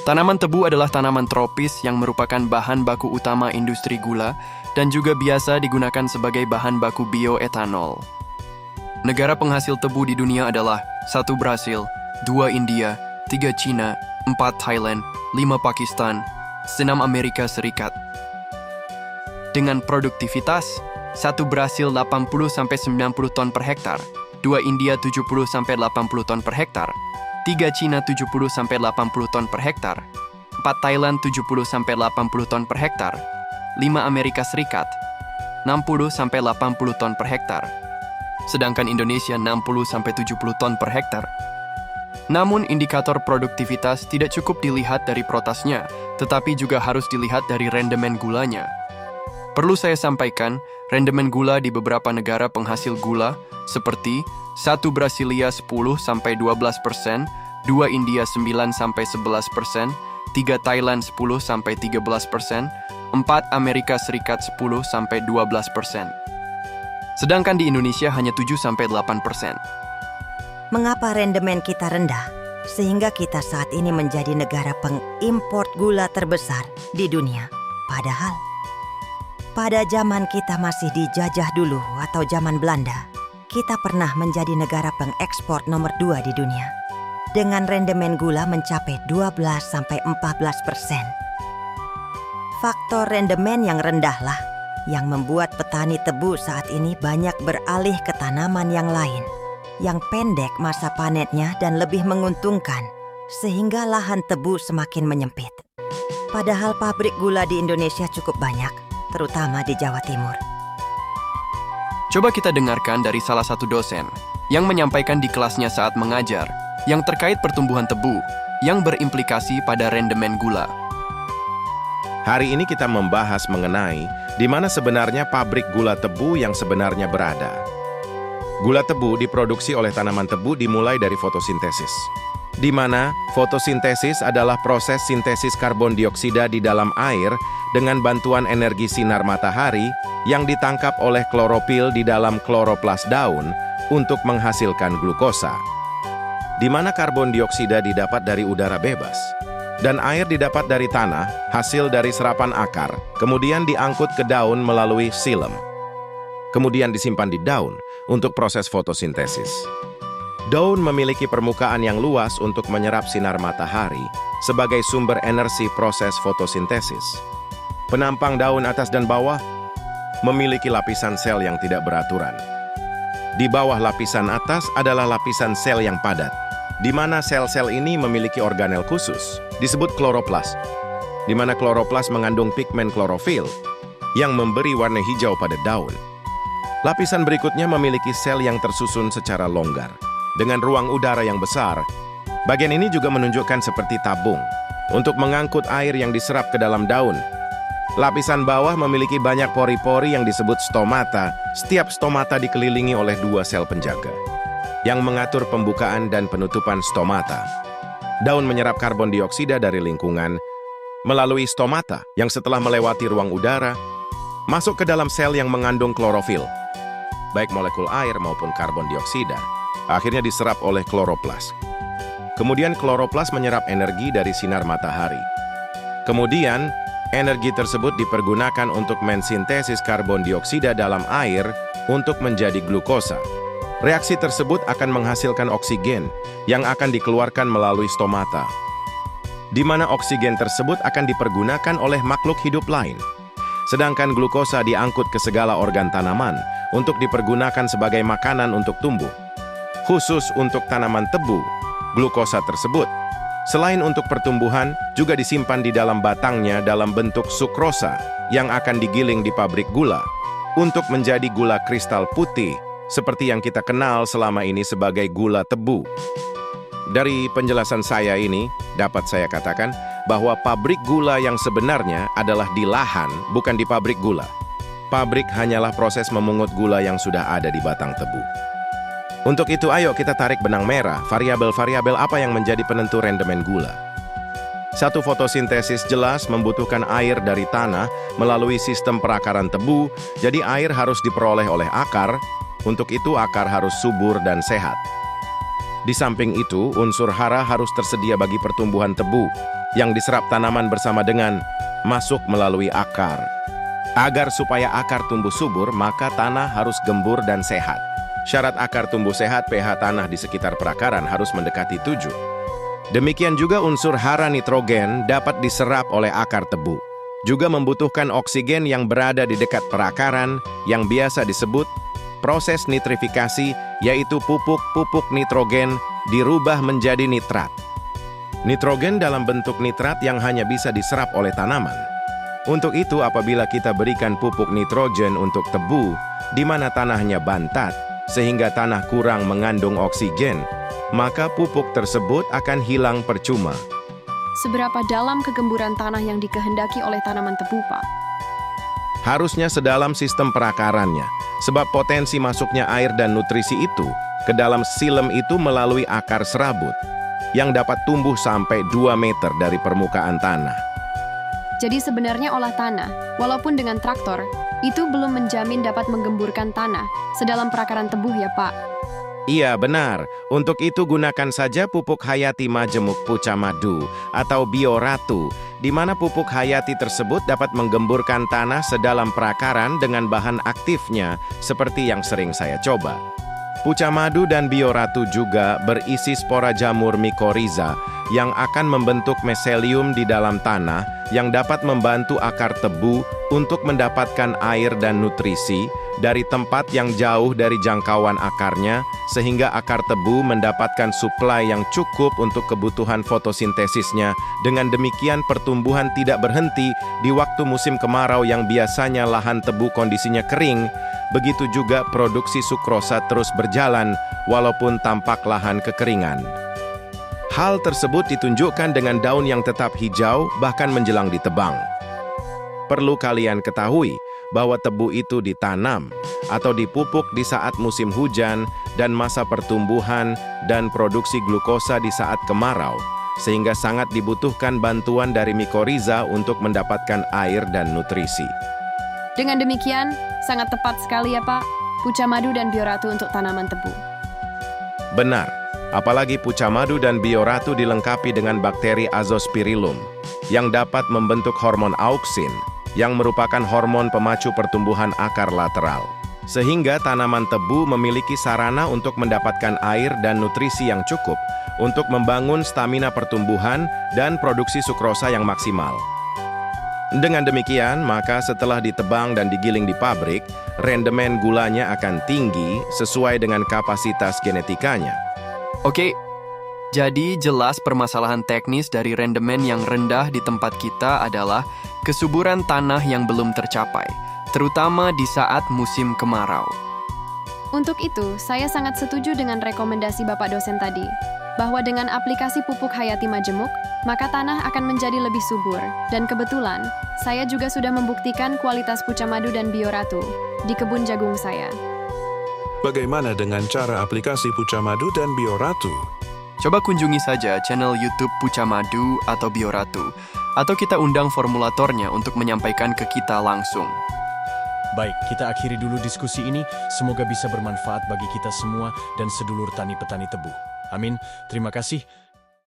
Tanaman tebu adalah tanaman tropis yang merupakan bahan baku utama industri gula dan juga biasa digunakan sebagai bahan baku bioetanol. Negara penghasil tebu di dunia adalah 1 Brasil, 2 India, 3 China, 4 Thailand, 5 Pakistan, 6 Amerika Serikat. Dengan produktivitas 1 Brasil 80-90 ton per hektar, 2 India 70-80 ton per hektar, 3 Cina 70-80 ton per hektar, 4 Thailand 70-80 ton per hektar, 5 Amerika Serikat 60-80 ton per hektar, sedangkan Indonesia 60-70 ton per hektar. Namun indikator produktivitas tidak cukup dilihat dari protasnya, tetapi juga harus dilihat dari rendemen gulanya. Perlu saya sampaikan, rendemen gula di beberapa negara penghasil gula seperti 1 Brasilia 10-12%, 2 India 9-11%, 3 Thailand 10-13%, 4 Amerika Serikat 10-12%. Sedangkan di Indonesia hanya 7-8%. Mengapa rendemen kita rendah, sehingga kita saat ini menjadi negara pengimpor gula terbesar di dunia? Padahal, pada zaman kita masih dijajah dulu atau zaman Belanda, kita pernah menjadi negara pengekspor nomor 2 di dunia, dengan rendemen gula mencapai 12-14%. Faktor rendemen yang rendahlah yang membuat petani tebu saat ini banyak beralih ke tanaman yang lain, yang pendek masa panennya dan lebih menguntungkan, sehingga lahan tebu semakin menyempit. Padahal pabrik gula di Indonesia cukup banyak, terutama di Jawa Timur. Coba kita dengarkan dari salah satu dosen yang menyampaikan di kelasnya saat mengajar yang terkait pertumbuhan tebu yang berimplikasi pada rendemen gula. Hari ini kita membahas mengenai di mana sebenarnya pabrik gula tebu yang sebenarnya berada. Gula tebu diproduksi oleh tanaman tebu dimulai dari fotosintesis, di mana fotosintesis adalah proses sintesis karbon dioksida di dalam air dengan bantuan energi sinar matahari yang ditangkap oleh klorofil di dalam kloroplas daun untuk menghasilkan glukosa, di mana karbon dioksida didapat dari udara bebas, dan air didapat dari tanah, hasil dari serapan akar, kemudian diangkut ke daun melalui xilem, kemudian disimpan di daun untuk proses fotosintesis. Daun memiliki permukaan yang luas untuk menyerap sinar matahari sebagai sumber energi proses fotosintesis. Penampang daun atas dan bawah memiliki lapisan sel yang tidak beraturan. Di bawah lapisan atas adalah lapisan sel yang padat, di mana sel-sel ini memiliki organel khusus, disebut kloroplas, di mana kloroplas mengandung pigmen klorofil yang memberi warna hijau pada daun. Lapisan berikutnya memiliki sel yang tersusun secara longgar, dengan ruang udara yang besar. Bagian ini juga menunjukkan seperti tabung, untuk mengangkut air yang diserap ke dalam daun. Lapisan bawah memiliki banyak pori-pori yang disebut stomata. Setiap stomata dikelilingi oleh 2 sel penjaga yang mengatur pembukaan dan penutupan stomata. Daun menyerap karbon dioksida dari lingkungan melalui stomata yang setelah melewati ruang udara masuk ke dalam sel yang mengandung klorofil, baik molekul air maupun karbon dioksida, akhirnya diserap oleh kloroplas. Kemudian kloroplas menyerap energi dari sinar matahari. Kemudian energi tersebut dipergunakan untuk mensintesis karbon dioksida dalam air untuk menjadi glukosa. Reaksi tersebut akan menghasilkan oksigen yang akan dikeluarkan melalui stomata, di mana oksigen tersebut akan dipergunakan oleh makhluk hidup lain. Sedangkan glukosa diangkut ke segala organ tanaman untuk dipergunakan sebagai makanan untuk tumbuh. Khusus untuk tanaman tebu, glukosa tersebut selain untuk pertumbuhan, juga disimpan di dalam batangnya dalam bentuk sukrosa yang akan digiling di pabrik gula untuk menjadi gula kristal putih seperti yang kita kenal selama ini sebagai gula tebu. Dari penjelasan saya ini, dapat saya katakan bahwa pabrik gula yang sebenarnya adalah di lahan, bukan di pabrik gula. Pabrik hanyalah proses memungut gula yang sudah ada di batang tebu. Untuk itu, ayo kita tarik benang merah, variabel-variabel apa yang menjadi penentu rendemen gula. 1. Fotosintesis jelas membutuhkan air dari tanah melalui sistem perakaran tebu, jadi air harus diperoleh oleh akar, untuk itu akar harus subur dan sehat. Di samping itu, unsur hara harus tersedia bagi pertumbuhan tebu, yang diserap tanaman bersama dengan masuk melalui akar. Agar supaya akar tumbuh subur, maka tanah harus gembur dan sehat. Syarat akar tumbuh sehat, pH tanah di sekitar perakaran harus mendekati 7. Demikian juga unsur hara nitrogen dapat diserap oleh akar tebu. Juga membutuhkan oksigen yang berada di dekat perakaran yang biasa disebut proses nitrifikasi, yaitu pupuk nitrogen dirubah menjadi nitrat. Nitrogen dalam bentuk nitrat yang hanya bisa diserap oleh tanaman. Untuk itu, apabila kita berikan pupuk nitrogen untuk tebu, di mana tanahnya bantat, sehingga tanah kurang mengandung oksigen, maka pupuk tersebut akan hilang percuma. Seberapa dalam kegemburan tanah yang dikehendaki oleh tanaman tebu, Pak? Harusnya sedalam sistem perakarannya, sebab potensi masuknya air dan nutrisi itu ke dalam silem itu melalui akar serabut, yang dapat tumbuh sampai 2 meter dari permukaan tanah. Jadi sebenarnya olah tanah, walaupun dengan traktor, itu belum menjamin dapat menggemburkan tanah sedalam perakaran tebu ya, Pak? Iya, benar. Untuk itu gunakan saja pupuk hayati majemuk Pucamadu atau Bioratu, di mana pupuk hayati tersebut dapat menggemburkan tanah sedalam perakaran dengan bahan aktifnya, seperti yang sering saya coba. Pucamadu dan Bioratu juga berisi spora jamur mycorrhiza yang akan membentuk miselium di dalam tanah yang dapat membantu akar tebu untuk mendapatkan air dan nutrisi dari tempat yang jauh dari jangkauan akarnya, sehingga akar tebu mendapatkan suplai yang cukup untuk kebutuhan fotosintesisnya. Dengan demikian pertumbuhan tidak berhenti di waktu musim kemarau yang biasanya lahan tebu kondisinya kering. Begitu juga produksi sukrosa terus berjalan walaupun tampak lahan kekeringan. Hal tersebut ditunjukkan dengan daun yang tetap hijau bahkan menjelang ditebang. Perlu kalian ketahui bahwa tebu itu ditanam atau dipupuk di saat musim hujan dan masa pertumbuhan dan produksi glukosa di saat kemarau, sehingga sangat dibutuhkan bantuan dari mycorrhiza untuk mendapatkan air dan nutrisi. Dengan demikian, sangat tepat sekali ya, Pak, Pucamadu dan Bioratu untuk tanaman tebu. Benar, apalagi Pucamadu dan Bioratu dilengkapi dengan bakteri Azospirillum yang dapat membentuk hormon auksin, yang merupakan hormon pemacu pertumbuhan akar lateral. Sehingga tanaman tebu memiliki sarana untuk mendapatkan air dan nutrisi yang cukup untuk membangun stamina pertumbuhan dan produksi sukrosa yang maksimal. Dengan demikian, maka setelah ditebang dan digiling di pabrik, rendemen gulanya akan tinggi sesuai dengan kapasitas genetikanya. Oke, jadi jelas permasalahan teknis dari rendemen yang rendah di tempat kita adalah kesuburan tanah yang belum tercapai, terutama di saat musim kemarau. Untuk itu, saya sangat setuju dengan rekomendasi Bapak dosen tadi, bahwa dengan aplikasi pupuk hayati majemuk, maka tanah akan menjadi lebih subur. Dan kebetulan, saya juga sudah membuktikan kualitas Pucamadu dan Bioratu di kebun jagung saya. Bagaimana dengan cara aplikasi Pucamadu dan Bioratu? Coba kunjungi saja channel YouTube Pucamadu atau Bioratu, atau kita undang formulatornya untuk menyampaikan ke kita langsung. Baik, kita akhiri dulu diskusi ini. Semoga bisa bermanfaat bagi kita semua dan sedulur tani petani tebu. Amin. Terima kasih.